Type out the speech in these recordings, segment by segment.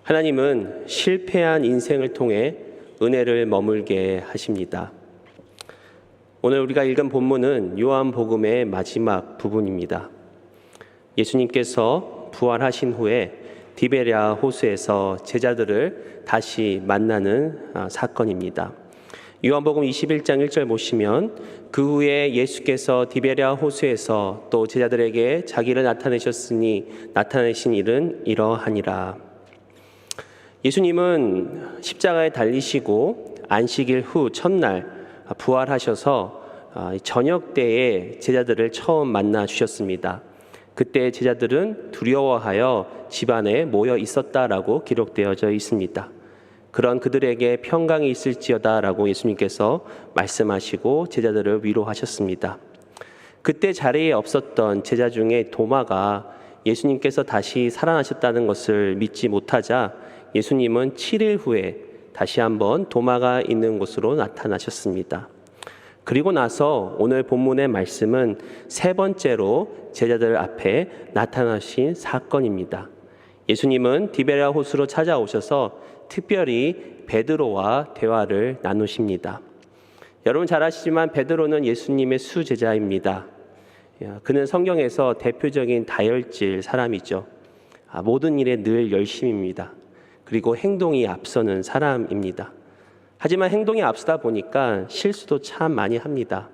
하나님은 실패한 인생을 통해 은혜를 머물게 하십니다. 오늘 우리가 읽은 본문은 요한복음의 마지막 부분입니다. 예수님께서 부활하신 후에 디베랴 호수에서 제자들을 다시 만나는 사건입니다. 요한복음 21장 1절 보시면 그 후에 예수께서 디베랴 호수에서 또 제자들에게 자기를 나타내셨으니 나타내신 일은 이러하니라. 예수님은 십자가에 달리시고 안식일 후 첫날 부활하셔서 저녁 때에 제자들을 처음 만나 주셨습니다. 그때 제자들은 두려워하여 집안에 모여 있었다라고 기록되어져 있습니다. 그런 그들에게 평강이 있을지어다라고 예수님께서 말씀하시고 제자들을 위로하셨습니다. 그때 자리에 없었던 제자 중에 도마가 예수님께서 다시 살아나셨다는 것을 믿지 못하자 예수님은 7일 후에 다시 한번 도마가 있는 곳으로 나타나셨습니다. 그리고 나서 오늘 본문의 말씀은 세 번째로 제자들 앞에 나타나신 사건입니다. 예수님은 디베랴 호수로 찾아오셔서 특별히 베드로와 대화를 나누십니다. 여러분 잘 아시지만 베드로는 예수님의 수제자입니다. 그는 성경에서 대표적인 다혈질 사람이죠. 모든 일에 늘 열심입니다. 그리고 행동이 앞서는 사람입니다. 하지만 행동이 앞서다 보니까 실수도 참 많이 합니다.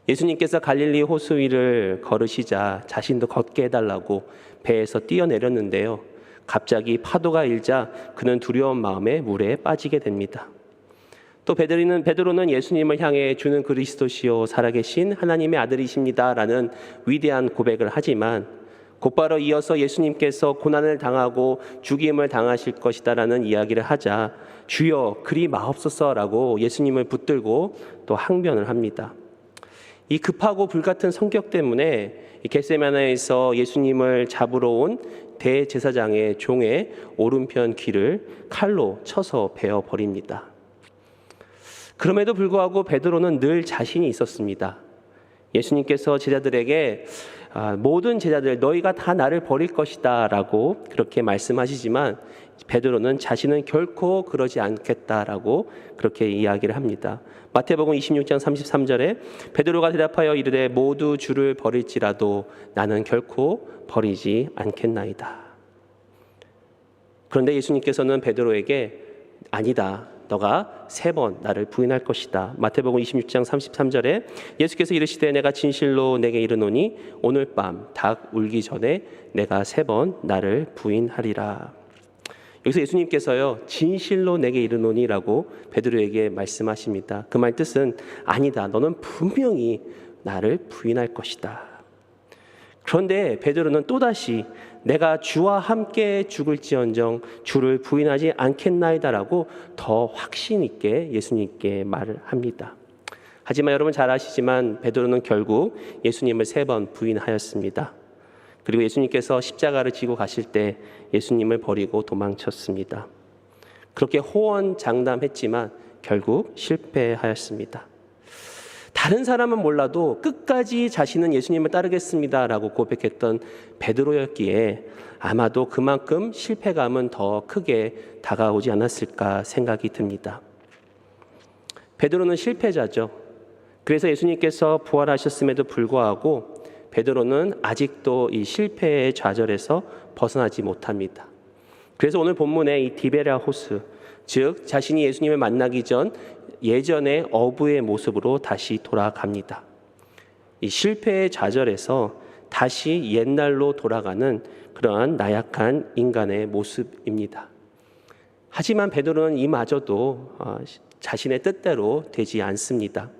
예수님께서 갈릴리 호수 위를 걸으시자 자신도 걷게 해달라고 배에서 뛰어내렸는데요. 갑자기 파도가 일자 그는 두려운 마음에 물에 빠지게 됩니다. 또 베드로는 예수님을 향해 주는 그리스도시요 살아계신 하나님의 아들이십니다 라는 위대한 고백을 하지만 곧바로 이어서 예수님께서 고난을 당하고 죽임을 당하실 것이다 라는 이야기를 하자 주여 그리 마옵소서라고 예수님을 붙들고 또 항변을 합니다. 이 급하고 불같은 성격 때문에 겟세마네에서 예수님을 잡으러 온 대제사장의 종의 오른편 귀를 칼로 쳐서 베어버립니다. 그럼에도 불구하고 베드로는 늘 자신이 있었습니다. 예수님께서 제자들에게 모든 제자들 너희가 다 나를 버릴 것이다 라고 그렇게 말씀하시지만 베드로는 자신은 결코 그러지 않겠다라고 그렇게 이야기를 합니다. 마태복음 26장 33절에 베드로가 대답하여 이르되 모두 주를 버릴지라도 나는 결코 버리지 않겠나이다. 그런데 예수님께서는 베드로에게 아니다. 너가 3번 나를 부인할 것이다. 마태복음 26장 33절에 예수께서 이르시되 내가 진실로 내게 이르노니 오늘 밤 닭 울기 전에 내가 3번 나를 부인하리라. 여기서 예수님께서요 진실로 내게 이르노니라고 베드로에게 말씀하십니다. 그 말 뜻은 아니다. 너는 분명히 나를 부인할 것이다. 그런데 베드로는 또다시 내가 주와 함께 죽을지언정 주를 부인하지 않겠나이다라고 더 확신 있게 예수님께 말을 합니다. 하지만 여러분 잘 아시지만 베드로는 결국 예수님을 3번 부인하였습니다. 그리고 예수님께서 십자가를 지고 가실 때 예수님을 버리고 도망쳤습니다. 그렇게 호언장담했지만 결국 실패하였습니다. 다른 사람은 몰라도 끝까지 자신은 예수님을 따르겠습니다라고 고백했던 베드로였기에 아마도 그만큼 실패감은 더 크게 다가오지 않았을까 생각이 듭니다. 베드로는 실패자죠. 그래서 예수님께서 부활하셨음에도 불구하고 베드로는 아직도 이 실패의 좌절에서 벗어나지 못합니다. 그래서 오늘 본문의 이 디베랴 호수, 즉 자신이 예수님을 만나기 전 예전의 어부의 모습으로 다시 돌아갑니다. 이 실패의 좌절에서 다시 옛날로 돌아가는 그러한 나약한 인간의 모습입니다. 하지만 베드로는 이마저도 자신의 뜻대로 되지 않습니다.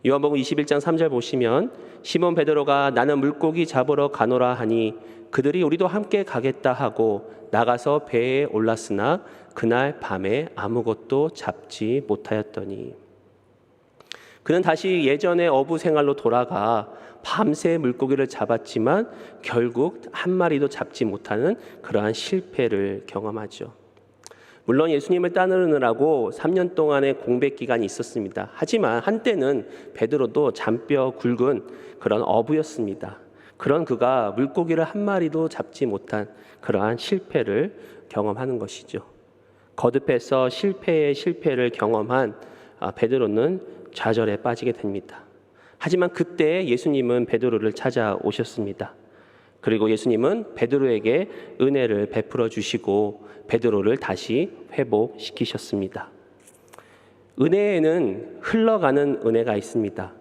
요한복음 21장 3절 보시면 시몬 베드로가 나는 물고기 잡으러 가노라 하니 그들이 우리도 함께 가겠다 하고 나가서 배에 올랐으나 그날 밤에 아무것도 잡지 못하였더니 그는 다시 예전의 어부 생활로 돌아가 밤새 물고기를 잡았지만 결국 한 마리도 잡지 못하는 그러한 실패를 경험하죠. 물론 예수님을 따르느라고 3년 동안의 공백 기간이 있었습니다. 하지만 한때는 베드로도 잔뼈 굵은 그런 어부였습니다. 그런 그가 물고기를 한 마리도 잡지 못한 그러한 실패를 경험하는 것이죠. 거듭해서 실패의 실패를 경험한 베드로는 좌절에 빠지게 됩니다. 하지만 그때 예수님은 베드로를 찾아오셨습니다. 그리고 예수님은 베드로에게 은혜를 베풀어 주시고 베드로를 다시 회복시키셨습니다. 은혜에는 흘러가는 은혜가 있습니다.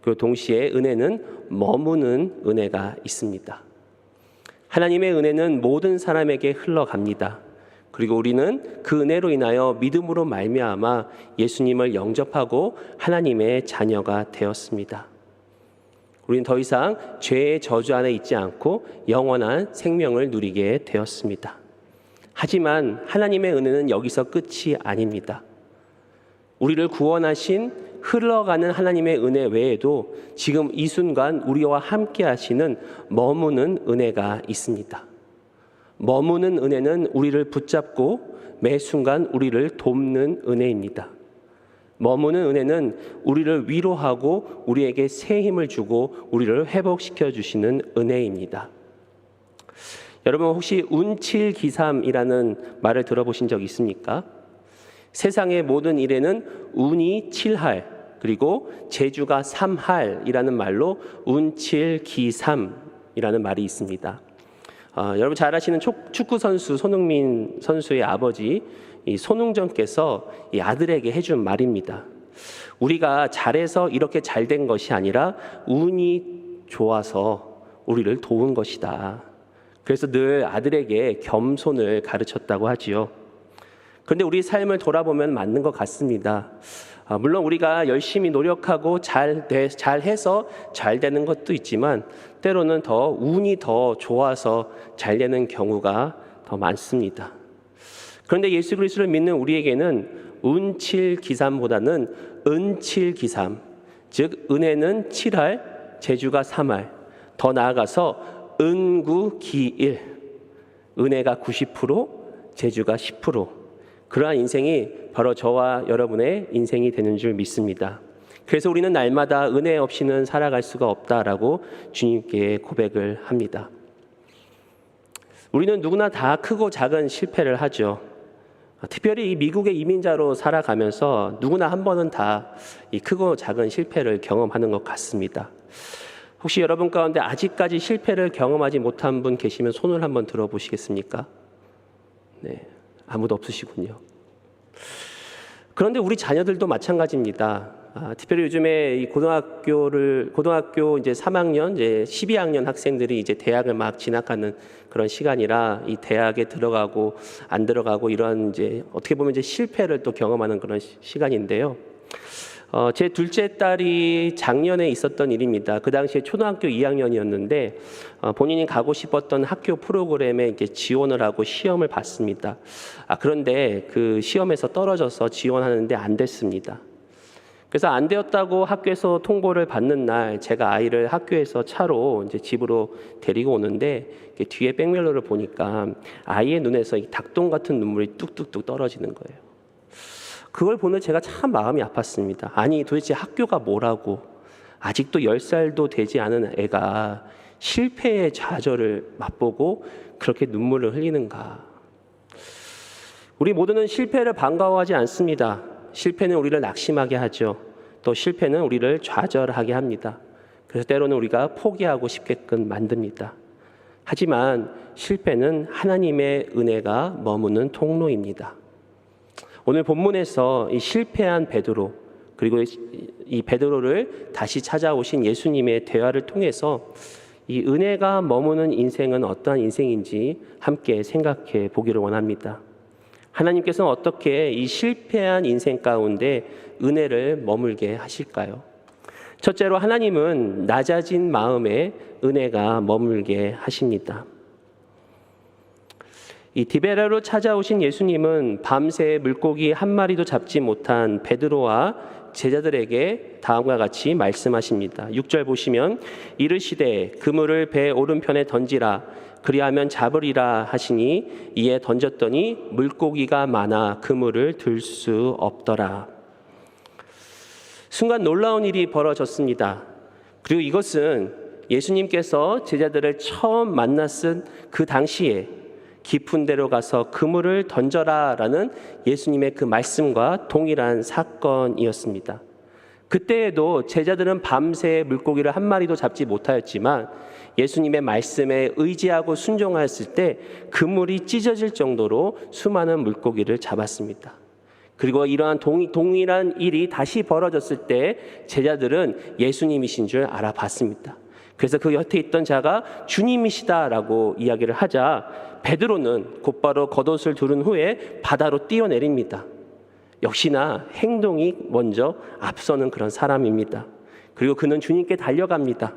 그리고 동시에 은혜는 머무는 은혜가 있습니다. 하나님의 은혜는 모든 사람에게 흘러갑니다. 그리고 우리는 그 은혜로 인하여 믿음으로 말미암아 예수님을 영접하고 하나님의 자녀가 되었습니다. 우리는 더 이상 죄의 저주 안에 있지 않고 영원한 생명을 누리게 되었습니다. 하지만 하나님의 은혜는 여기서 끝이 아닙니다. 우리를 구원하신 흘러가는 하나님의 은혜 외에도 지금 이 순간 우리와 함께 하시는 머무는 은혜가 있습니다. 머무는 은혜는 우리를 붙잡고 매 순간 우리를 돕는 은혜입니다. 머무는 은혜는 우리를 위로하고 우리에게 새 힘을 주고 우리를 회복시켜 주시는 은혜입니다. 여러분 혹시 운칠기삼이라는 말을 들어보신 적 있습니까? 세상의 모든 일에는 운이 7할 그리고 재주가 3할이라는 말로 운칠기삼이라는 말이 있습니다. 여러분 잘 아시는 축구 선수 손흥민 선수의 아버지 이 손흥정께서 이 아들에게 해준 말입니다. 우리가 잘해서 이렇게 잘된 것이 아니라 운이 좋아서 우리를 도운 것이다. 그래서 늘 아들에게 겸손을 가르쳤다고 하지요. 그런데 우리 삶을 돌아보면 맞는 것 같습니다. 물론 우리가 열심히 노력하고 잘해서 잘 되는 것도 있지만 때로는 더 운이 더 좋아서 잘 되는 경우가 더 많습니다. 그런데 예수 그리스도를 믿는 우리에게는 운칠기삼보다는 은칠기삼, 즉 은혜는 7할, 재주가 3할, 더 나아가서 은구기일, 은혜가 90%, 재주가 10%, 그러한 인생이 바로 저와 여러분의 인생이 되는 줄 믿습니다. 그래서 우리는 날마다 은혜 없이는 살아갈 수가 없다라고 주님께 고백을 합니다. 우리는 누구나 다 크고 작은 실패를 하죠. 특별히 이 미국의 이민자로 살아가면서 누구나 한 번은 다 이 크고 작은 실패를 경험하는 것 같습니다. 혹시 여러분 가운데 아직까지 실패를 경험하지 못한 분 계시면 손을 한번 들어보시겠습니까? 네, 아무도 없으시군요. 그런데 우리 자녀들도 마찬가지입니다. 특별히 요즘에 이 고등학교 이제 3학년, 이제 12학년 학생들이 이제 대학을 막 진학하는 그런 시간이라 이 대학에 들어가고 안 들어가고 이런 이제 어떻게 보면 이제 실패를 또 경험하는 그런 시간인데요. 제 둘째 딸이 작년에 있었던 일입니다. 그 당시에 초등학교 2학년이었는데 본인이 가고 싶었던 학교 프로그램에 이렇게 지원을 하고 시험을 봤습니다. 그런데 그 시험에서 떨어져서 지원하는데 안 됐습니다. 그래서 안 되었다고 학교에서 통보를 받는 날 제가 아이를 학교에서 차로 이제 집으로 데리고 오는데 뒤에 백밀러를 보니까 아이의 눈에서 이 닭똥 같은 눈물이 뚝뚝뚝 떨어지는 거예요. 그걸 보는 제가 참 마음이 아팠습니다. 아니 도대체 학교가 뭐라고 아직도 10살도 되지 않은 애가 실패의 좌절을 맛보고 그렇게 눈물을 흘리는가. 우리 모두는 실패를 반가워하지 않습니다. 실패는 우리를 낙심하게 하죠. 또 실패는 우리를 좌절하게 합니다. 그래서 때로는 우리가 포기하고 싶게끔 만듭니다. 하지만 실패는 하나님의 은혜가 머무는 통로입니다. 오늘 본문에서 이 실패한 베드로 그리고 이 베드로를 다시 찾아오신 예수님의 대화를 통해서 이 은혜가 머무는 인생은 어떠한 인생인지 함께 생각해 보기를 원합니다. 하나님께서는 어떻게 이 실패한 인생 가운데 은혜를 머물게 하실까요? 첫째로 하나님은 낮아진 마음에 은혜가 머물게 하십니다. 이 디베라로 찾아오신 예수님은 밤새 물고기 한 마리도 잡지 못한 베드로와 제자들에게 다음과 같이 말씀하십니다. 6절 보시면 이르시되 그물을 배 오른편에 던지라 그리하면 잡으리라 하시니 이에 던졌더니 물고기가 많아 그물을 들 수 없더라. 순간 놀라운 일이 벌어졌습니다. 그리고 이것은 예수님께서 제자들을 처음 만났은 그 당시에 깊은 데로 가서 그물을 던져라라는 예수님의 그 말씀과 동일한 사건이었습니다. 그때에도 제자들은 밤새 물고기를 한 마리도 잡지 못하였지만 예수님의 말씀에 의지하고 순종하였을 때 그물이 찢어질 정도로 수많은 물고기를 잡았습니다. 그리고 이러한 동일한 일이 다시 벌어졌을 때 제자들은 예수님이신 줄 알아봤습니다. 그래서 그 곁에 있던 자가 주님이시다라고 이야기를 하자 베드로는 곧바로 겉옷을 두른 후에 바다로 뛰어내립니다. 역시나 행동이 먼저 앞서는 그런 사람입니다. 그리고 그는 주님께 달려갑니다.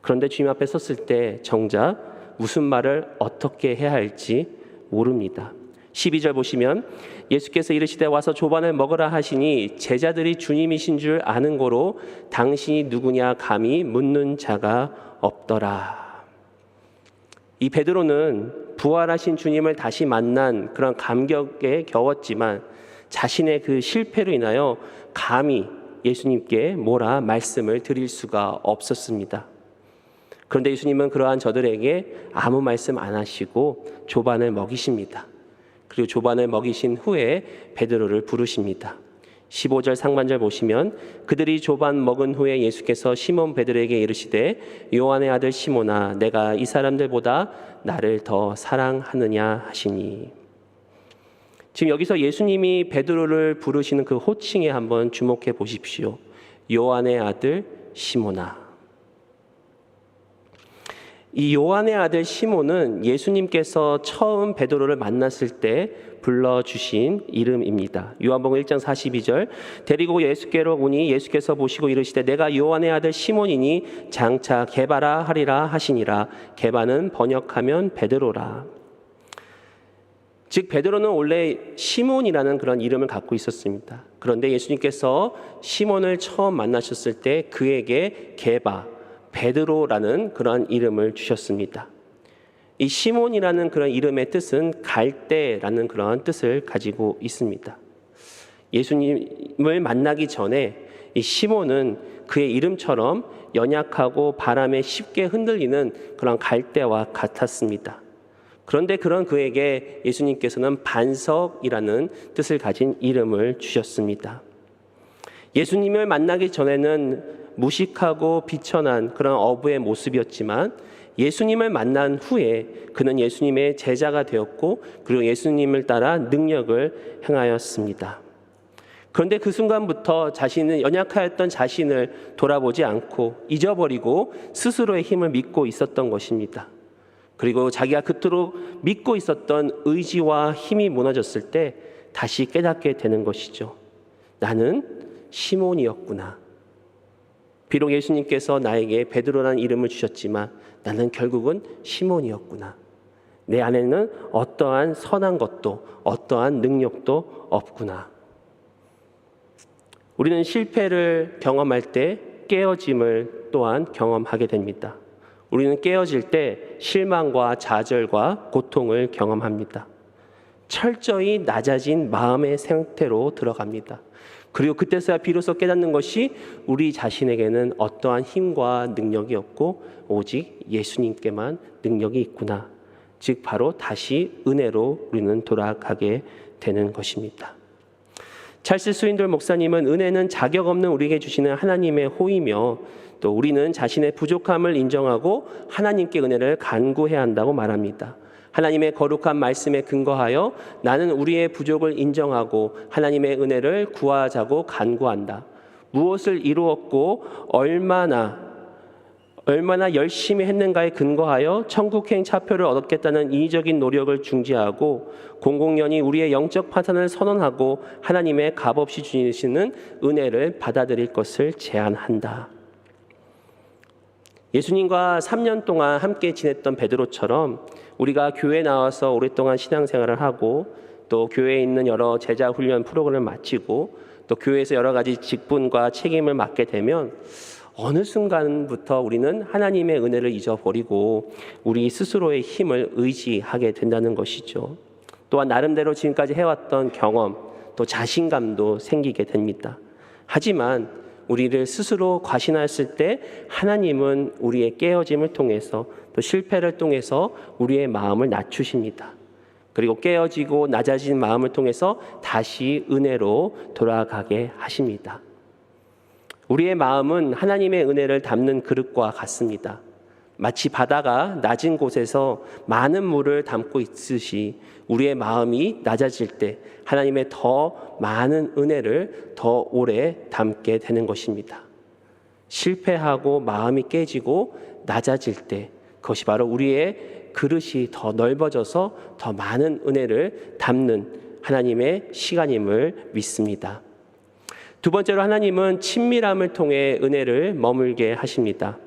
그런데 주님 앞에 섰을 때 정작 무슨 말을 어떻게 해야 할지 모릅니다. 12절 보시면 예수께서 이르시되 와서 조반을 먹으라 하시니 제자들이 주님이신 줄 아는 고로 당신이 누구냐 감히 묻는 자가 없더라. 이 베드로는 부활하신 주님을 다시 만난 그런 감격에 겨웠지만 자신의 그 실패로 인하여 감히 예수님께 뭐라 말씀을 드릴 수가 없었습니다. 그런데 예수님은 그러한 저들에게 아무 말씀 안 하시고 조반을 먹이십니다. 그리고 조반을 먹이신 후에 베드로를 부르십니다. 15절 상반절 보시면 그들이 조반 먹은 후에 예수께서 시몬 베드로에게 이르시되 요한의 아들 시몬아 내가 이 사람들보다 나를 더 사랑하느냐 하시니. 지금 여기서 예수님이 베드로를 부르시는 그 호칭에 한번 주목해 보십시오. 요한의 아들 시몬아. 이 요한의 아들 시몬은 예수님께서 처음 베드로를 만났을 때 불러주신 이름입니다. 요한복음 1장 42절 데리고 예수께로 오니 예수께서 보시고 이르시되 내가 요한의 아들 시몬이니 장차 게바라 하리라 하시니라. 게바는 번역하면 베드로라. 즉 베드로는 원래 시몬이라는 그런 이름을 갖고 있었습니다. 그런데 예수님께서 시몬을 처음 만나셨을 때 그에게 게바, 베드로라는 그런 이름을 주셨습니다. 이 시몬이라는 그런 이름의 뜻은 갈대라는 그런 뜻을 가지고 있습니다. 예수님을 만나기 전에 이 시몬은 그의 이름처럼 연약하고 바람에 쉽게 흔들리는 그런 갈대와 같았습니다. 그런데 그런 그에게 예수님께서는 반석이라는 뜻을 가진 이름을 주셨습니다. 예수님을 만나기 전에는 무식하고 비천한 그런 어부의 모습이었지만 예수님을 만난 후에 그는 예수님의 제자가 되었고 그리고 예수님을 따라 능력을 행하였습니다. 그런데 그 순간부터 자신은 연약하였던 자신을 돌아보지 않고 잊어버리고 스스로의 힘을 믿고 있었던 것입니다. 그리고 자기가 그토록 믿고 있었던 의지와 힘이 무너졌을 때 다시 깨닫게 되는 것이죠. 나는 시몬이었구나. 비록 예수님께서 나에게 베드로라는 이름을 주셨지만 나는 결국은 시몬이었구나. 내 안에는 어떠한 선한 것도 어떠한 능력도 없구나. 우리는 실패를 경험할 때 깨어짐을 또한 경험하게 됩니다. 우리는 깨어질 때 실망과 좌절과 고통을 경험합니다. 철저히 낮아진 마음의 상태로 들어갑니다. 그리고 그때서야 비로소 깨닫는 것이 우리 자신에게는 어떠한 힘과 능력이 없고 오직 예수님께만 능력이 있구나. 즉 바로 다시 은혜로 우리는 돌아가게 되는 것입니다. 찰스 스윈돌 목사님은 은혜는 자격 없는 우리에게 주시는 하나님의 호이며 또 우리는 자신의 부족함을 인정하고 하나님께 은혜를 간구해야 한다고 말합니다. 하나님의 거룩한 말씀에 근거하여 나는 우리의 부족을 인정하고 하나님의 은혜를 구하자고 간구한다. 무엇을 이루었고 얼마나 열심히 했는가에 근거하여 천국행 차표를 얻겠다는 인위적인 노력을 중지하고 공공연히 우리의 영적 파산을 선언하고 하나님의 값없이 주시는 은혜를 받아들일 것을 제안한다. 예수님과 3년 동안 함께 지냈던 베드로처럼 우리가 교회에 나와서 오랫동안 신앙생활을 하고 또 교회에 있는 여러 제자 훈련 프로그램을 마치고 또 교회에서 여러 가지 직분과 책임을 맡게 되면 어느 순간부터 우리는 하나님의 은혜를 잊어버리고 우리 스스로의 힘을 의지하게 된다는 것이죠. 또한 나름대로 지금까지 해왔던 경험 또 자신감도 생기게 됩니다. 하지만 우리를 스스로 과신하였을 때 하나님은 우리의 깨어짐을 통해서 또 실패를 통해서 우리의 마음을 낮추십니다. 그리고 깨어지고 낮아진 마음을 통해서 다시 은혜로 돌아가게 하십니다. 우리의 마음은 하나님의 은혜를 담는 그릇과 같습니다. 마치 바다가 낮은 곳에서 많은 물을 담고 있듯이 우리의 마음이 낮아질 때 하나님의 더 많은 은혜를 더 오래 담게 되는 것입니다. 실패하고 마음이 깨지고 낮아질 때 그것이 바로 우리의 그릇이 더 넓어져서 더 많은 은혜를 담는 하나님의 시간임을 믿습니다. 두 번째로 하나님은 친밀함을 통해 은혜를 머물게 하십니다.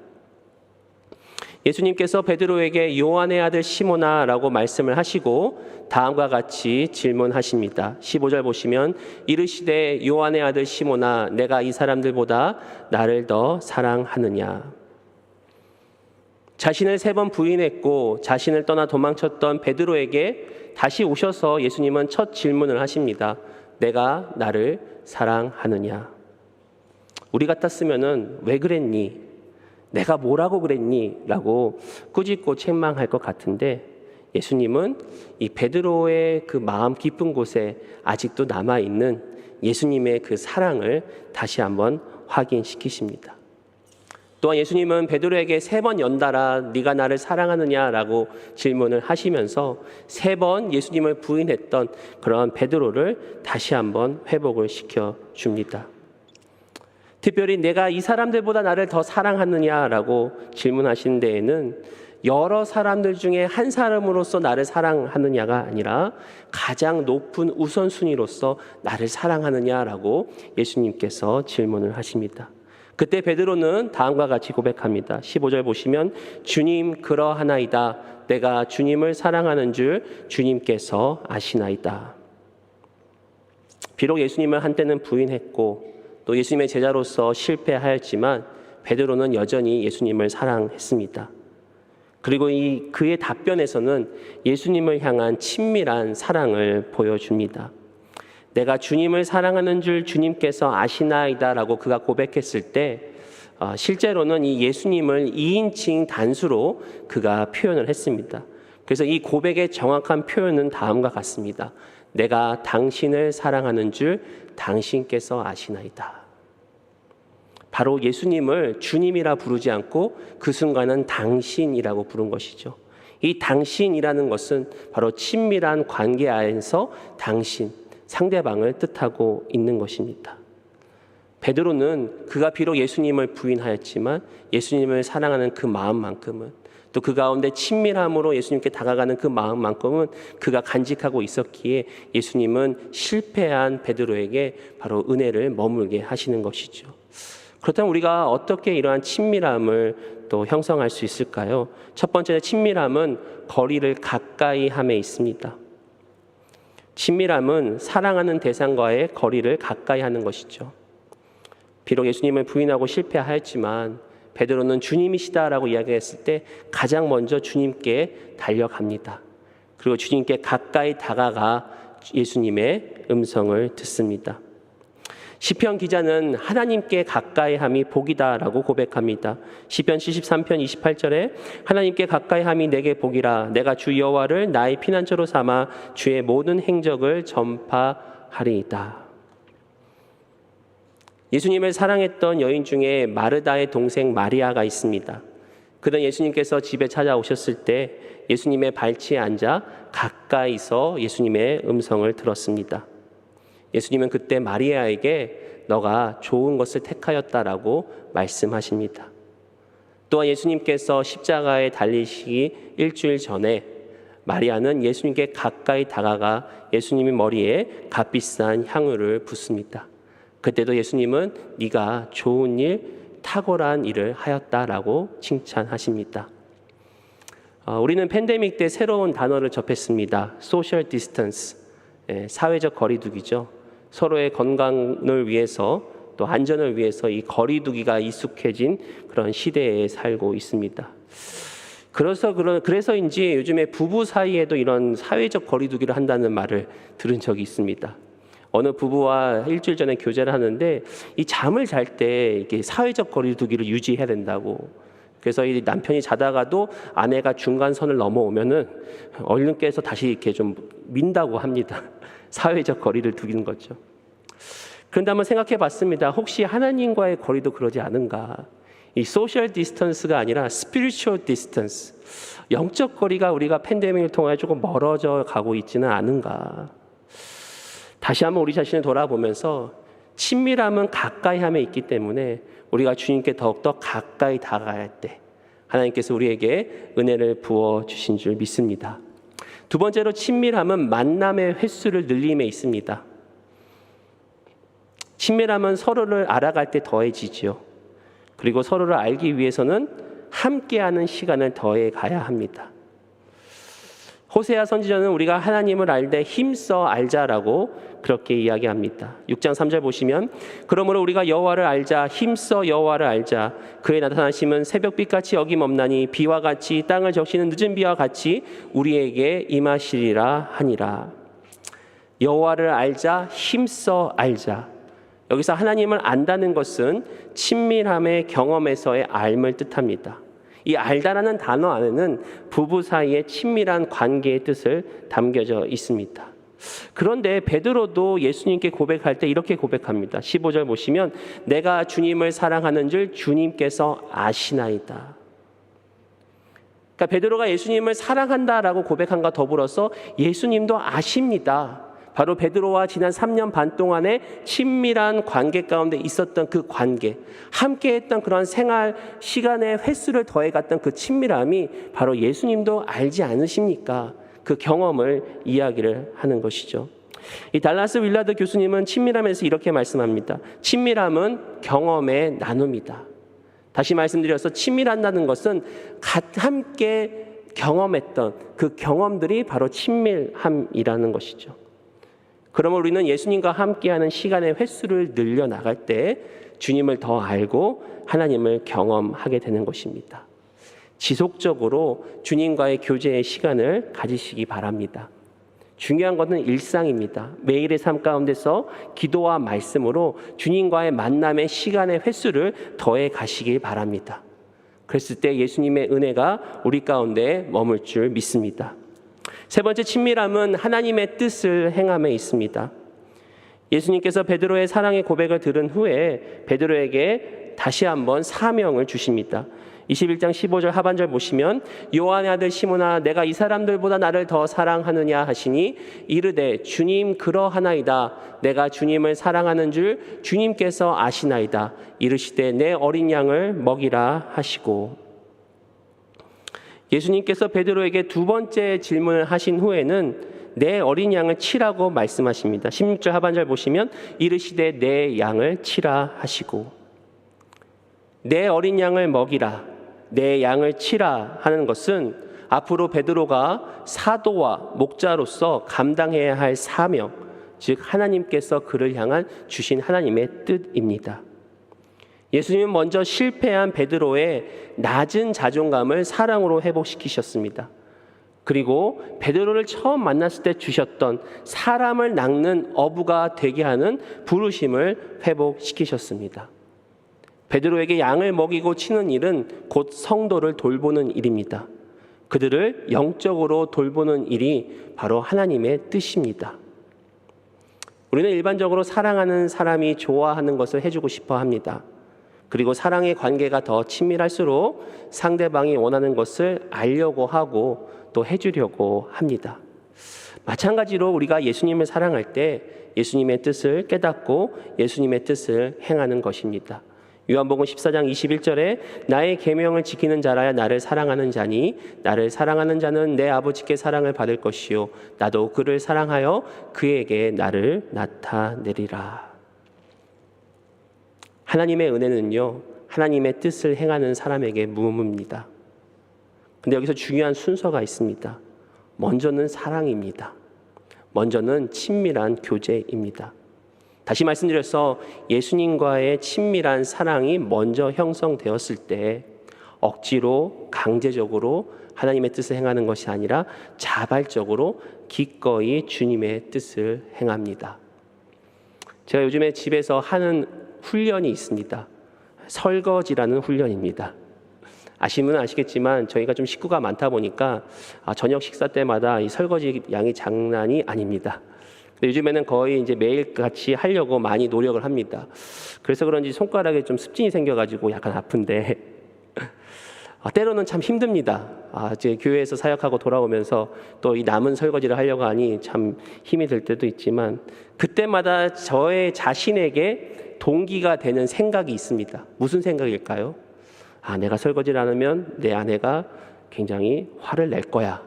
예수님께서 베드로에게 요한의 아들 시몬아 라고 말씀을 하시고 다음과 같이 질문하십니다. 15절 보시면 이르시되 요한의 아들 시몬아 내가 이 사람들보다 나를 더 사랑하느냐. 자신을 3번 부인했고 자신을 떠나 도망쳤던 베드로에게 다시 오셔서 예수님은 첫 질문을 하십니다. 내가 나를 사랑하느냐. 우리 같았으면은 왜 그랬니? 내가 뭐라고 그랬니? 라고 꾸짖고 책망할 것 같은데 예수님은 이 베드로의 그 마음 깊은 곳에 아직도 남아있는 예수님의 그 사랑을 다시 한번 확인시키십니다. 또한 예수님은 베드로에게 3번 연달아 네가 나를 사랑하느냐라고 질문을 하시면서 3번 예수님을 부인했던 그런 베드로를 다시 한번 회복을 시켜줍니다. 특별히 내가 이 사람들보다 나를 더 사랑하느냐라고 질문하신 데에는 여러 사람들 중에 한 사람으로서 나를 사랑하느냐가 아니라 가장 높은 우선순위로서 나를 사랑하느냐라고 예수님께서 질문을 하십니다. 그때 베드로는 다음과 같이 고백합니다. 15절 보시면 주님 그러하나이다. 내가 주님을 사랑하는 줄 주님께서 아시나이다. 비록 예수님을 한때는 부인했고 또 예수님의 제자로서 실패하였지만 베드로는 여전히 예수님을 사랑했습니다. 그리고 그의 답변에서는 예수님을 향한 친밀한 사랑을 보여줍니다. 내가 주님을 사랑하는 줄 주님께서 아시나이다라고 그가 고백했을 때 실제로는 이 예수님을 2인칭 단수로 그가 표현을 했습니다. 그래서 이 고백의 정확한 표현은 다음과 같습니다. 내가 당신을 사랑하는 줄 당신께서 아시나이다. 바로 예수님을 주님이라 부르지 않고 그 순간은 당신이라고 부른 것이죠. 이 당신이라는 것은 바로 친밀한 관계 안에서 당신, 상대방을 뜻하고 있는 것입니다. 베드로는 그가 비록 예수님을 부인하였지만 예수님을 사랑하는 그 마음만큼은 또 그 가운데 친밀함으로 예수님께 다가가는 그 마음만큼은 그가 간직하고 있었기에 예수님은 실패한 베드로에게 바로 은혜를 머물게 하시는 것이죠. 그렇다면 우리가 어떻게 이러한 친밀함을 또 형성할 수 있을까요? 첫 번째 친밀함은 거리를 가까이 함에 있습니다. 친밀함은 사랑하는 대상과의 거리를 가까이 하는 것이죠. 비록 예수님을 부인하고 실패하였지만 베드로는 주님이시다라고 이야기했을 때 가장 먼저 주님께 달려갑니다. 그리고 주님께 가까이 다가가 예수님의 음성을 듣습니다. 시편 기자는 하나님께 가까이 함이 복이다라고 고백합니다. 시편 73편 28절에 하나님께 가까이 함이 내게 복이라. 내가 주 여호와를 나의 피난처로 삼아 주의 모든 행적을 전파하리이다. 예수님을 사랑했던 여인 중에 마르다의 동생 마리아가 있습니다. 그는 예수님께서 집에 찾아오셨을 때 예수님의 발치에 앉아 가까이서 예수님의 음성을 들었습니다. 예수님은 그때 마리아에게 너가 좋은 것을 택하였다라고 말씀하십니다. 또한 예수님께서 십자가에 달리시기 일주일 전에 마리아는 예수님께 가까이 다가가 예수님의 머리에 값비싼 향유를 붓습니다. 그때도 예수님은 네가 좋은 일, 탁월한 일을 하였다라고 칭찬하십니다. 우리는 팬데믹 때 새로운 단어를 접했습니다. 소셜 디스턴스, 사회적 거리두기죠. 서로의 건강을 위해서 또 안전을 위해서 이 거리두기가 익숙해진 그런 시대에 살고 있습니다. 그래서인지 요즘에 부부 사이에도 이런 사회적 거리두기를 한다는 말을 들은 적이 있습니다. 어느 부부와 일주일 전에 교제를 하는데 이 잠을 잘 때 이게 사회적 거리두기를 유지해야 된다고. 그래서 이 남편이 자다가도 아내가 중간선을 넘어오면은 얼른 깨서 다시 이렇게 좀 민다고 합니다. 사회적 거리를 두기는 거죠. 그런데 한번 생각해 봤습니다. 혹시 하나님과의 거리도 그러지 않은가? 이 소셜 디스턴스가 아니라 스피리추얼 디스턴스, 영적 거리가 우리가 팬데믹을 통해 조금 멀어져 가고 있지는 않은가? 다시 한번 우리 자신을 돌아보면서 친밀함은 가까이 함에 있기 때문에 우리가 주님께 더욱더 가까이 다가가야 할 때 하나님께서 우리에게 은혜를 부어주신 줄 믿습니다. 두 번째로 친밀함은 만남의 횟수를 늘림에 있습니다. 친밀함은 서로를 알아갈 때 더해지죠. 그리고 서로를 알기 위해서는 함께하는 시간을 더해 가야 합니다. 호세아 선지자는 우리가 하나님을 알되 힘써 알자라고 그렇게 이야기합니다. 6장 3절 보시면 그러므로 우리가 여호와를 알자 힘써 여호와를 알자 그의 나타나심은 새벽빛같이 어김없나니 비와 같이 땅을 적시는 늦은 비와 같이 우리에게 임하시리라 하니라. 여호와를 알자 힘써 알자. 여기서 하나님을 안다는 것은 친밀함의 경험에서의 알을 뜻합니다. 이 알다라는 단어 안에는 부부 사이의 친밀한 관계의 뜻을 담겨져 있습니다. 그런데 베드로도 예수님께 고백할 때 이렇게 고백합니다. 15절 보시면 내가 주님을 사랑하는 줄 주님께서 아시나이다. 그러니까 베드로가 예수님을 사랑한다라고 고백한과 더불어서 예수님도 아십니다. 바로 베드로와 지난 3년 반 동안의 친밀한 관계 가운데 있었던 그 관계, 함께했던 그런 생활 시간의 횟수를 더해갔던 그 친밀함이 바로 예수님도 알지 않으십니까? 그 경험을 이야기를 하는 것이죠. 이 달라스 윌라드 교수님은 친밀함에서 이렇게 말씀합니다. 친밀함은 경험의 나눔이다. 다시 말씀드려서 친밀한다는 것은 함께 경험했던 그 경험들이 바로 친밀함이라는 것이죠. 그러면 우리는 예수님과 함께하는 시간의 횟수를 늘려나갈 때 주님을 더 알고 하나님을 경험하게 되는 것입니다. 지속적으로 주님과의 교제의 시간을 가지시기 바랍니다. 중요한 것은 일상입니다. 매일의 삶 가운데서 기도와 말씀으로 주님과의 만남의 시간의 횟수를 더해 가시길 바랍니다. 그랬을 때 예수님의 은혜가 우리 가운데 머물 줄 믿습니다. 세 번째 친밀함은 하나님의 뜻을 행함에 있습니다. 예수님께서 베드로의 사랑의 고백을 들은 후에 베드로에게 다시 한번 사명을 주십니다. 21장 15절 하반절 보시면 요한의 아들 시몬아 내가 이 사람들보다 나를 더 사랑하느냐 하시니 이르되 주님 그러하나이다. 내가 주님을 사랑하는 줄 주님께서 아시나이다. 이르시되 내 어린 양을 먹이라 하시고. 예수님께서 베드로에게 두 번째 질문을 하신 후에는 내 어린 양을 치라고 말씀하십니다. 16절 하반절 보시면 이르시되 내 양을 치라 하시고, 내 어린 양을 먹이라, 내 양을 치라 하는 것은 앞으로 베드로가 사도와 목자로서 감당해야 할 사명, 즉 하나님께서 그를 향한 주신 하나님의 뜻입니다. 예수님은 먼저 실패한 베드로의 낮은 자존감을 사랑으로 회복시키셨습니다. 그리고 베드로를 처음 만났을 때 주셨던 사람을 낚는 어부가 되게 하는 부르심을 회복시키셨습니다. 베드로에게 양을 먹이고 치는 일은 곧 성도를 돌보는 일입니다. 그들을 영적으로 돌보는 일이 바로 하나님의 뜻입니다. 우리는 일반적으로 사랑하는 사람이 좋아하는 것을 해주고 싶어 합니다. 그리고 사랑의 관계가 더 친밀할수록 상대방이 원하는 것을 알려고 하고 또 해주려고 합니다. 마찬가지로 우리가 예수님을 사랑할 때 예수님의 뜻을 깨닫고 예수님의 뜻을 행하는 것입니다. 요한복음 14장 21절에 나의 계명을 지키는 자라야 나를 사랑하는 자니 나를 사랑하는 자는 내 아버지께 사랑을 받을 것이요 나도 그를 사랑하여 그에게 나를 나타내리라. 하나님의 은혜는요, 하나님의 뜻을 행하는 사람에게 무음입니다. 근데 여기서 중요한 순서가 있습니다. 먼저는 사랑입니다. 먼저는 친밀한 교제입니다. 다시 말씀드려서 예수님과의 친밀한 사랑이 먼저 형성되었을 때 억지로 강제적으로 하나님의 뜻을 행하는 것이 아니라 자발적으로 기꺼이 주님의 뜻을 행합니다. 제가 요즘에 집에서 하는 훈련이 있습니다. 설거지라는 훈련입니다. 아시면 아시겠지만 저희가 좀 식구가 많다 보니까 저녁 식사 때마다 이 설거지 양이 장난이 아닙니다. 근데 요즘에는 거의 이제 매일 같이 하려고 많이 노력을 합니다. 그래서 그런지 손가락에 좀 습진이 생겨가지고 약간 아픈데 때로는 참 힘듭니다. 이제 교회에서 사역하고 돌아오면서 또 이 남은 설거지를 하려고 하니 참 힘이 들 때도 있지만 그때마다 저의 자신에게 동기가 되는 생각이 있습니다. 무슨 생각일까요? 내가 설거지를 안 하면 내 아내가 굉장히 화를 낼 거야.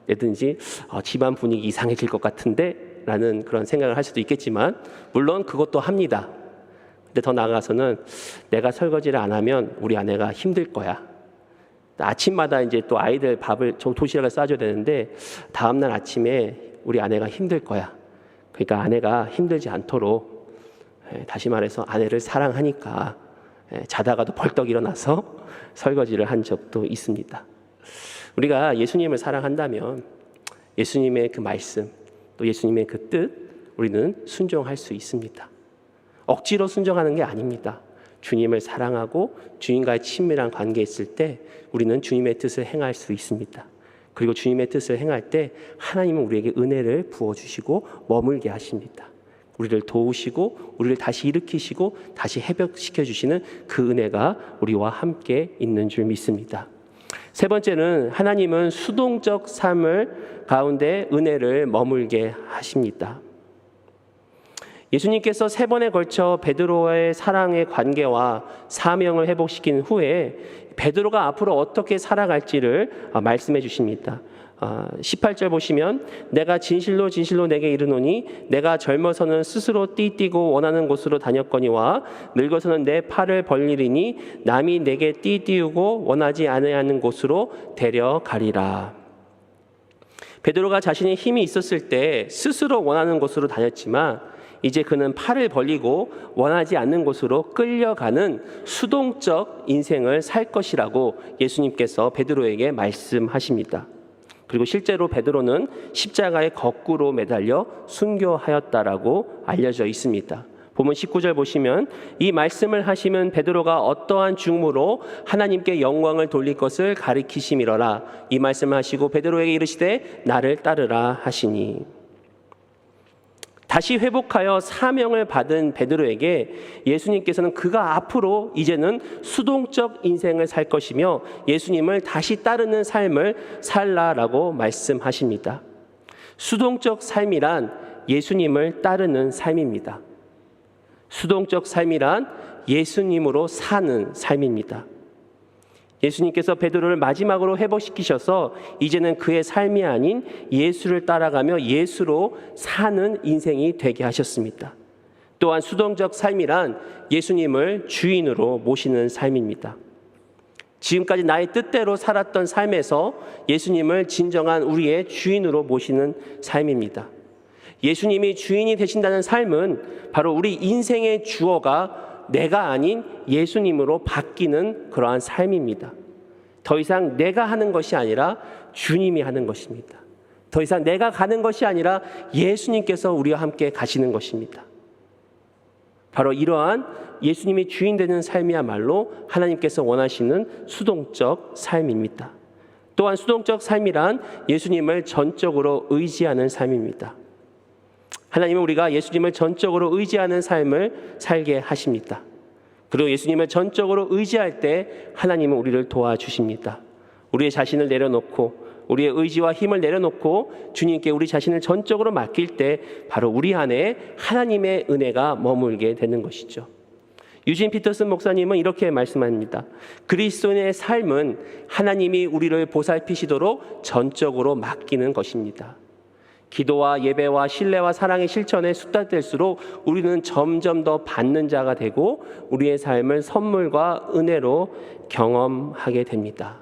내든지 집안 분위기 이상해질 것 같은데 라는 그런 생각을 할 수도 있겠지만 물론 그것도 합니다. 근데 더 나아가서는 내가 설거지를 안 하면 우리 아내가 힘들 거야. 아침마다 이제 또 아이들 밥을 도시락을 싸줘야 되는데 다음날 아침에 우리 아내가 힘들 거야. 그러니까 아내가 힘들지 않도록 다시 말해서 아내를 사랑하니까 자다가도 벌떡 일어나서 설거지를 한 적도 있습니다. 우리가 예수님을 사랑한다면 예수님의 그 말씀 또 예수님의 그 뜻 우리는 순종할 수 있습니다. 억지로 순종하는 게 아닙니다. 주님을 사랑하고 주님과의 친밀한 관계에 있을 때 우리는 주님의 뜻을 행할 수 있습니다. 그리고 주님의 뜻을 행할 때 하나님은 우리에게 은혜를 부어주시고 머물게 하십니다. 우리를 도우시고 우리를 다시 일으키시고 다시 회복시켜 주시는 그 은혜가 우리와 함께 있는 줄 믿습니다. 세 번째는 하나님은 수동적 삶을 가운데 은혜를 머물게 하십니다. 예수님께서 3번에 걸쳐 베드로와의 사랑의 관계와 사명을 회복시킨 후에 베드로가 앞으로 어떻게 살아갈지를 말씀해 주십니다. 18절 보시면 내가 진실로 진실로 내게 이르노니 내가 젊어서는 스스로 띠뛰고 원하는 곳으로 다녔거니와 늙어서는 내 팔을 벌리리니 남이 내게 띠띠우고 원하지 아니하는 곳으로 데려가리라. 베드로가 자신의 힘이 있었을 때 스스로 원하는 곳으로 다녔지만 이제 그는 팔을 벌리고 원하지 않는 곳으로 끌려가는 수동적 인생을 살 것이라고 예수님께서 베드로에게 말씀하십니다. 그리고 실제로 베드로는 십자가에 거꾸로 매달려 순교하였다라고 알려져 있습니다. 보면 19절 보시면 이 말씀을 하시면 베드로가 어떠한 중무로 하나님께 영광을 돌릴 것을 가리키심이러라. 이 말씀을 하시고 베드로에게 이르시되 나를 따르라 하시니. 다시 회복하여 사명을 받은 베드로에게 예수님께서는 그가 앞으로 이제는 수동적 인생을 살 것이며 예수님을 다시 따르는 삶을 살라라고 말씀하십니다. 수동적 삶이란 예수님을 따르는 삶입니다. 수동적 삶이란 예수님으로 사는 삶입니다. 예수님께서 베드로를 마지막으로 회복시키셔서 이제는 그의 삶이 아닌 예수를 따라가며 예수로 사는 인생이 되게 하셨습니다. 또한 수동적 삶이란 예수님을 주인으로 모시는 삶입니다. 지금까지 나의 뜻대로 살았던 삶에서 예수님을 진정한 우리의 주인으로 모시는 삶입니다. 예수님이 주인이 되신다는 삶은 바로 우리 인생의 주어가 내가 아닌 예수님으로 바뀌는 그러한 삶입니다. 더 이상 내가 하는 것이 아니라 주님이 하는 것입니다. 더 이상 내가 가는 것이 아니라 예수님께서 우리와 함께 가시는 것입니다. 바로 이러한 예수님이 주인 되는 삶이야말로 하나님께서 원하시는 수동적 삶입니다. 또한 수동적 삶이란 예수님을 전적으로 의지하는 삶입니다. 하나님은 우리가 예수님을 전적으로 의지하는 삶을 살게 하십니다. 그리고 예수님을 전적으로 의지할 때 하나님은 우리를 도와주십니다. 우리의 자신을 내려놓고 우리의 의지와 힘을 내려놓고 주님께 우리 자신을 전적으로 맡길 때 바로 우리 안에 하나님의 은혜가 머물게 되는 것이죠. 유진 피터슨 목사님은 이렇게 말씀합니다. 그리스도인의 삶은 하나님이 우리를 보살피시도록 전적으로 맡기는 것입니다. 기도와 예배와 신뢰와 사랑의 실천에 숫달될수록 우리는 점점 더 받는 자가 되고 우리의 삶을 선물과 은혜로 경험하게 됩니다.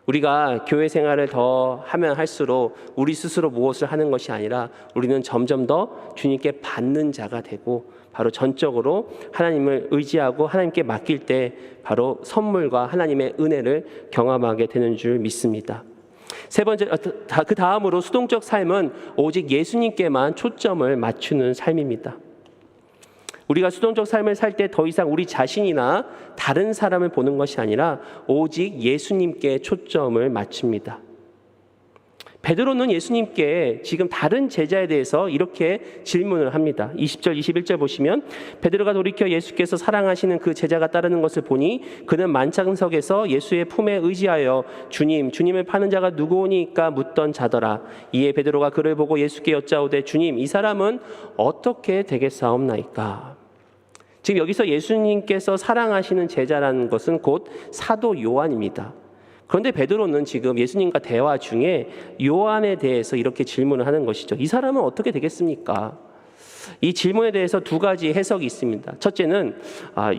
우리가 교회 생활을 더 하면 할수록 우리 스스로 무엇을 하는 것이 아니라 우리는 점점 더 주님께 받는 자가 되고 바로 전적으로 하나님을 의지하고 하나님께 맡길 때 바로 선물과 하나님의 은혜를 경험하게 되는 줄 믿습니다. 세 번째, 그 다음으로 수동적 삶은 오직 예수님께만 초점을 맞추는 삶입니다. 우리가 수동적 삶을 살 때 더 이상 우리 자신이나 다른 사람을 보는 것이 아니라 오직 예수님께 초점을 맞춥니다. 베드로는 예수님께 지금 다른 제자에 대해서 이렇게 질문을 합니다. 20절, 21절 보시면 베드로가 돌이켜 예수께서 사랑하시는 그 제자가 따르는 것을 보니 그는 만찬석에서 예수의 품에 의지하여 주님을 파는 자가 누구오니까 묻던 자더라. 이에 베드로가 그를 보고 예수께 여짜오되 주님, 이 사람은 어떻게 되겠사옵나이까? 지금 여기서 예수님께서 사랑하시는 제자라는 것은 곧 사도 요한입니다. 그런데 베드로는 지금 예수님과 대화 중에 요한에 대해서 이렇게 질문을 하는 것이죠. 이 사람은 어떻게 되겠습니까? 이 질문에 대해서 두 가지 해석이 있습니다. 첫째는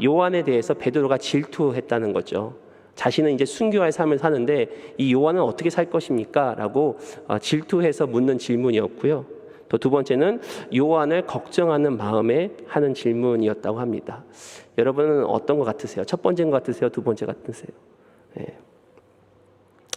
요한에 대해서 베드로가 질투했다는 거죠. 자신은 이제 순교할 삶을 사는데 이 요한은 어떻게 살 것입니까? 라고 질투해서 묻는 질문이었고요. 또 두 번째는 요한을 걱정하는 마음에 하는 질문이었다고 합니다. 여러분은 어떤 것 같으세요? 첫 번째인 것 같으세요? 두 번째 같으세요?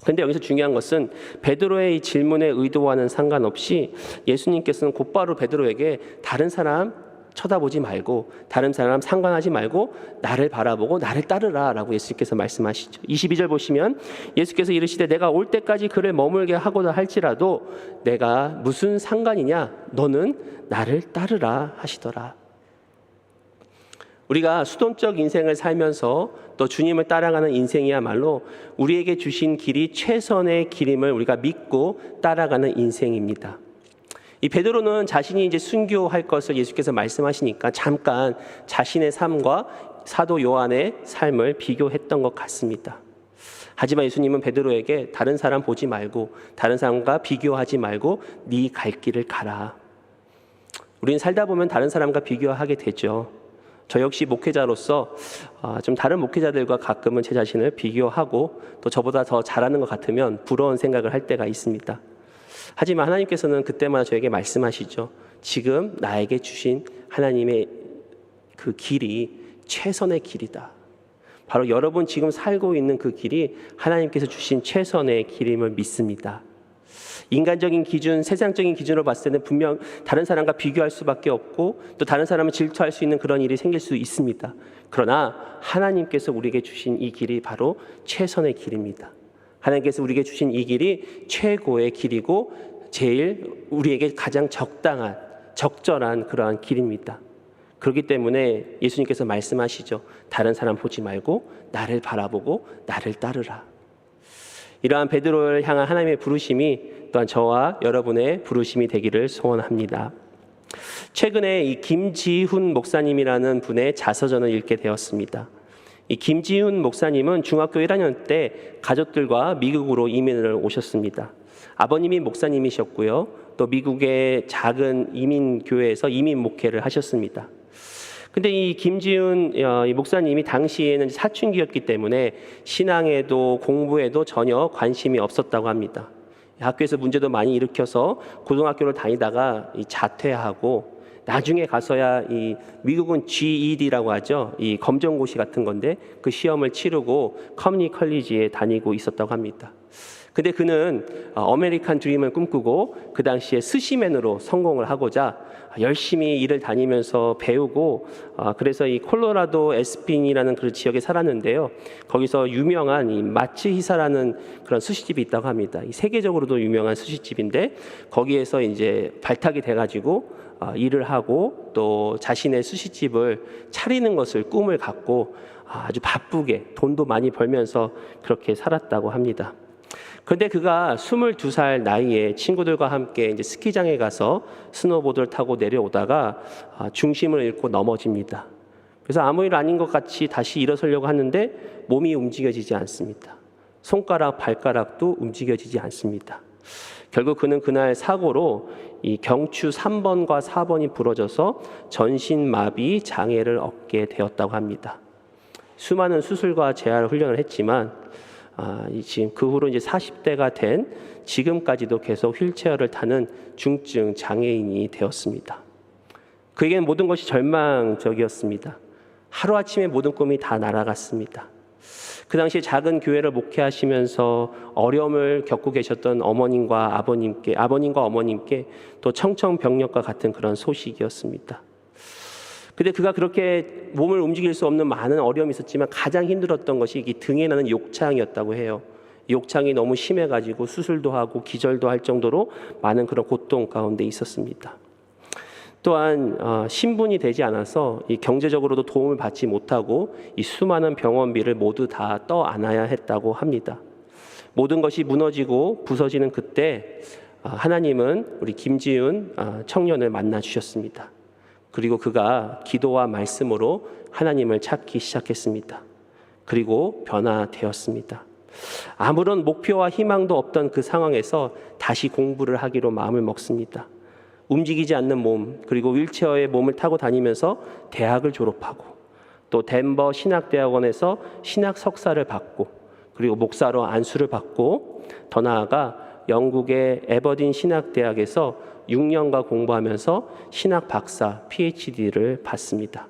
그런데 여기서 중요한 것은 베드로의 이 질문의 의도와는 상관없이 예수님께서는 곧바로 베드로에게 다른 사람 쳐다보지 말고 다른 사람 상관하지 말고 나를 바라보고 나를 따르라 라고 예수님께서 말씀하시죠. 22절 보시면 예수께서 이르시되 내가 올 때까지 그를 머물게 하고자 할지라도 내가 무슨 상관이냐 너는 나를 따르라 하시더라. 우리가 수동적 인생을 살면서 또 주님을 따라가는 인생이야말로 우리에게 주신 길이 최선의 길임을 우리가 믿고 따라가는 인생입니다. 이 베드로는 자신이 이제 순교할 것을 예수께서 말씀하시니까 잠깐 자신의 삶과 사도 요한의 삶을 비교했던 것 같습니다. 하지만 예수님은 베드로에게 다른 사람 보지 말고 다른 사람과 비교하지 말고 네 갈 길을 가라. 우리는 살다 보면 다른 사람과 비교하게 되죠. 저 역시 목회자로서 좀 다른 목회자들과 가끔은 제 자신을 비교하고 또 저보다 더 잘하는 것 같으면 부러운 생각을 할 때가 있습니다. 하지만 하나님께서는 그때마다 저에게 말씀하시죠. 지금 나에게 주신 하나님의 그 길이 최선의 길이다. 바로 여러분 지금 살고 있는 그 길이 하나님께서 주신 최선의 길임을 믿습니다. 인간적인 기준, 세상적인 기준으로 봤을 때는 분명 다른 사람과 비교할 수밖에 없고 또 다른 사람을 질투할 수 있는 그런 일이 생길 수 있습니다. 그러나 하나님께서 우리에게 주신 이 길이 바로 최선의 길입니다. 하나님께서 우리에게 주신 이 길이 최고의 길이고 제일 우리에게 가장 적당한, 적절한 그러한 길입니다. 그렇기 때문에 예수님께서 말씀하시죠. 다른 사람 보지 말고 나를 바라보고 나를 따르라. 이러한 베드로를 향한 하나님의 부르심이 또한 저와 여러분의 부르심이 되기를 소원합니다. 최근에 이 김지훈 목사님이라는 분의 자서전을 읽게 되었습니다. 이 김지훈 목사님은 중학교 1학년 때 가족들과 미국으로 이민을 오셨습니다. 아버님이 목사님이셨고요. 또 미국의 작은 이민교회에서 이민 목회를 하셨습니다. 근데 이 김지훈 이 목사님이 당시에는 사춘기였기 때문에 신앙에도 공부에도 전혀 관심이 없었다고 합니다. 학교에서 문제도 많이 일으켜서 고등학교를 다니다가 자퇴하고 나중에 가서야 이 미국은 GED라고 하죠. 이 검정고시 같은 건데 그 시험을 치르고 커뮤니티 컬리지에 다니고 있었다고 합니다. 근데 그는 아메리칸 드림을 꿈꾸고 그 당시에 스시맨으로 성공을 하고자 열심히 일을 다니면서 배우고 그래서 이 콜로라도 에스핀이라는 그 지역에 살았는데요. 거기서 유명한 이 마츠히사라는 그런 스시집이 있다고 합니다. 이 세계적으로도 유명한 스시집인데 거기에서 이제 발탁이 돼가지고 일을 하고 또 자신의 스시집을 차리는 것을 꿈을 갖고 아주 바쁘게 돈도 많이 벌면서 그렇게 살았다고 합니다. 그런데 그가 22살 나이에 친구들과 함께 이제 스키장에 가서 스노보드를 타고 내려오다가 중심을 잃고 넘어집니다. 그래서 아무 일 아닌 것 같이 다시 일어서려고 하는데 몸이 움직여지지 않습니다. 손가락, 발가락도 움직여지지 않습니다. 결국 그는 그날 사고로 이 경추 3번과 4번이 부러져서 전신마비 장애를 얻게 되었다고 합니다. 수많은 수술과 재활 훈련을 했지만 지금 그 후로 이제 40대가 된 지금까지도 계속 휠체어를 타는 중증 장애인이 되었습니다. 그에게는 모든 것이 절망적이었습니다. 하루아침에 모든 꿈이 다 날아갔습니다. 그 당시에 작은 교회를 목회하시면서 어려움을 겪고 계셨던 어머님과 어머님께 또 청천벽력과 같은 그런 소식이었습니다. 근데 그가 그렇게 몸을 움직일 수 없는 많은 어려움이 있었지만 가장 힘들었던 것이 이 등에 나는 욕창이었다고 해요. 욕창이 너무 심해가지고 수술도 하고 기절도 할 정도로 많은 그런 고통 가운데 있었습니다. 또한 신분이 되지 않아서 이 경제적으로도 도움을 받지 못하고 이 수많은 병원비를 모두 다 떠안아야 했다고 합니다. 모든 것이 무너지고 부서지는 그때 하나님은 우리 김지훈 청년을 만나 주셨습니다. 그리고 그가 기도와 말씀으로 하나님을 찾기 시작했습니다. 그리고 변화되었습니다. 아무런 목표와 희망도 없던 그 상황에서 다시 공부를 하기로 마음을 먹습니다. 움직이지 않는 몸, 그리고 휠체어에 몸을 타고 다니면서 대학을 졸업하고 또 덴버 신학대학원에서 신학 석사를 받고 그리고 목사로 안수를 받고 더 나아가 영국의 에버딘 신학대학에서 6년간 공부하면서 신학 박사 PhD를 받습니다.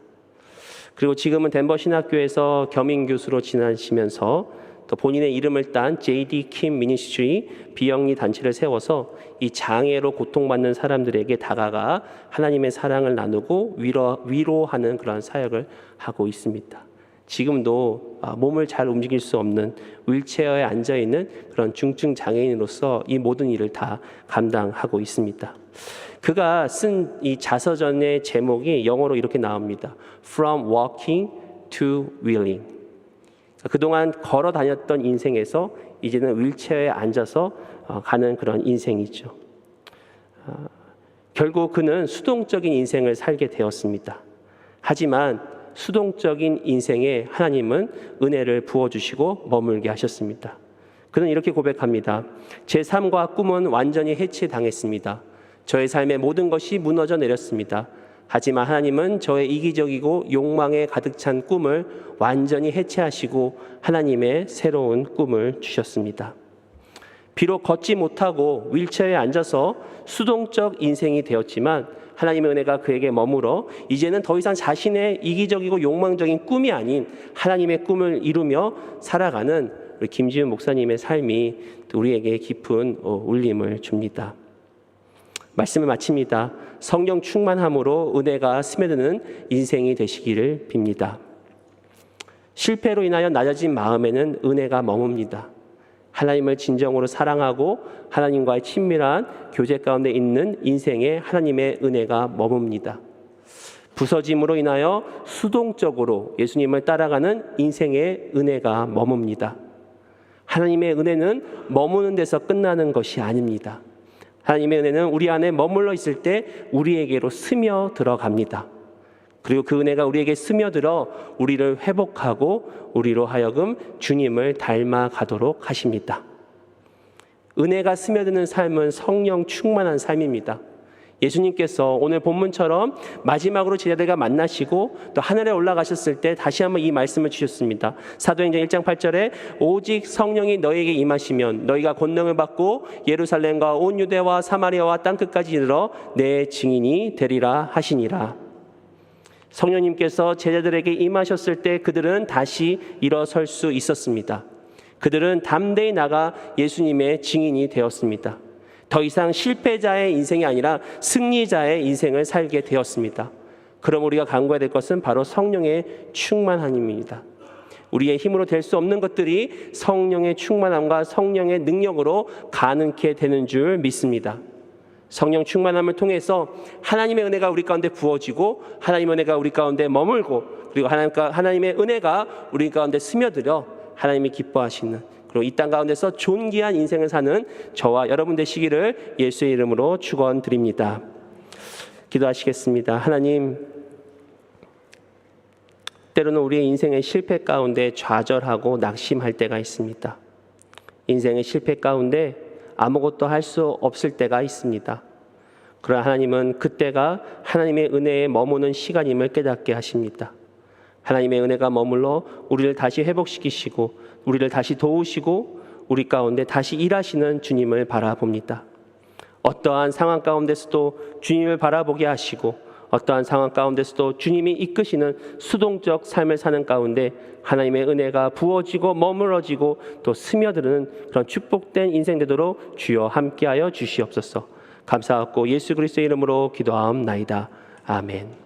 그리고 지금은 덴버 신학교에서 겸임 교수로 지내시면서 또 본인의 이름을 딴 J.D. 킴 미니스트리 비영리 단체를 세워서 이 장애로 고통받는 사람들에게 다가가 하나님의 사랑을 나누고 위로하는 그런 사역을 하고 있습니다. 지금도 몸을 잘 움직일 수 없는 휠체어에 앉아있는 그런 중증 장애인으로서 이 모든 일을 다 감당하고 있습니다. 그가 쓴 이 자서전의 제목이 영어로 이렇게 나옵니다. From walking to wheeling. 그동안 걸어 다녔던 인생에서 이제는 휠체어에 앉아서 가는 그런 인생이죠. 결국 그는 수동적인 인생을 살게 되었습니다. 하지만 수동적인 인생에 하나님은 은혜를 부어주시고 머물게 하셨습니다. 그는 이렇게 고백합니다. 제 삶과 꿈은 완전히 해체당했습니다. 저의 삶의 모든 것이 무너져 내렸습니다. 하지만 하나님은 저의 이기적이고 욕망에 가득 찬 꿈을 완전히 해체하시고 하나님의 새로운 꿈을 주셨습니다. 비록 걷지 못하고 휠체어에 앉아서 수동적 인생이 되었지만 하나님의 은혜가 그에게 머물어 이제는 더 이상 자신의 이기적이고 욕망적인 꿈이 아닌 하나님의 꿈을 이루며 살아가는 우리 김지훈 목사님의 삶이 우리에게 깊은 울림을 줍니다. 말씀을 마칩니다. 성령 충만함으로 은혜가 스며드는 인생이 되시기를 빕니다. 실패로 인하여 낮아진 마음에는 은혜가 머뭅니다. 하나님을 진정으로 사랑하고 하나님과의 친밀한 교제 가운데 있는 인생에 하나님의 은혜가 머뭅니다. 부서짐으로 인하여 수동적으로 예수님을 따라가는 인생의 은혜가 머뭅니다. 하나님의 은혜는 머무는 데서 끝나는 것이 아닙니다. 하나님의 은혜는 우리 안에 머물러 있을 때 우리에게로 스며 들어갑니다. 그리고 그 은혜가 우리에게 스며들어 우리를 회복하고 우리로 하여금 주님을 닮아가도록 하십니다. 은혜가 스며드는 삶은 성령 충만한 삶입니다. 예수님께서 오늘 본문처럼 마지막으로 제자들과 만나시고 또 하늘에 올라가셨을 때 다시 한번 이 말씀을 주셨습니다. 사도행전 1장 8절에 오직 성령이 너희에게 임하시면 너희가 권능을 받고 예루살렘과 온 유대와 사마리아와 땅끝까지 이르러 내 증인이 되리라 하시니라. 성령님께서 제자들에게 임하셨을 때 그들은 다시 일어설 수 있었습니다. 그들은 담대히 나가 예수님의 증인이 되었습니다. 더 이상 실패자의 인생이 아니라 승리자의 인생을 살게 되었습니다. 그럼 우리가 간구해야 될 것은 바로 성령의 충만함입니다. 우리의 힘으로 될 수 없는 것들이 성령의 충만함과 성령의 능력으로 가능케 되는 줄 믿습니다. 성령 충만함을 통해서 하나님의 은혜가 우리 가운데 부어지고 하나님의 은혜가 우리 가운데 머물고 그리고 하나님의 은혜가 우리 가운데 스며들어 하나님이 기뻐하시는 그리고 이 땅 가운데서 존귀한 인생을 사는 저와 여러분 되시기를 예수의 이름으로 축원드립니다. 기도하시겠습니다. 하나님, 때로는 우리의 인생의 실패 가운데 좌절하고 낙심할 때가 있습니다. 인생의 실패 가운데 아무것도 할 수 없을 때가 있습니다. 그러나 하나님은 그때가 하나님의 은혜에 머무는 시간임을 깨닫게 하십니다. 하나님의 은혜가 머물러 우리를 다시 회복시키시고 우리를 다시 도우시고 우리 가운데 다시 일하시는 주님을 바라봅니다. 어떠한 상황 가운데서도 주님을 바라보게 하시고 어떠한 상황 가운데서도 주님이 이끄시는 수동적 삶을 사는 가운데 하나님의 은혜가 부어지고 머물러지고 또 스며드는 그런 축복된 인생 되도록 주여 함께하여 주시옵소서. 감사하고 예수 그리스도의 이름으로 기도하옵나이다. 아멘.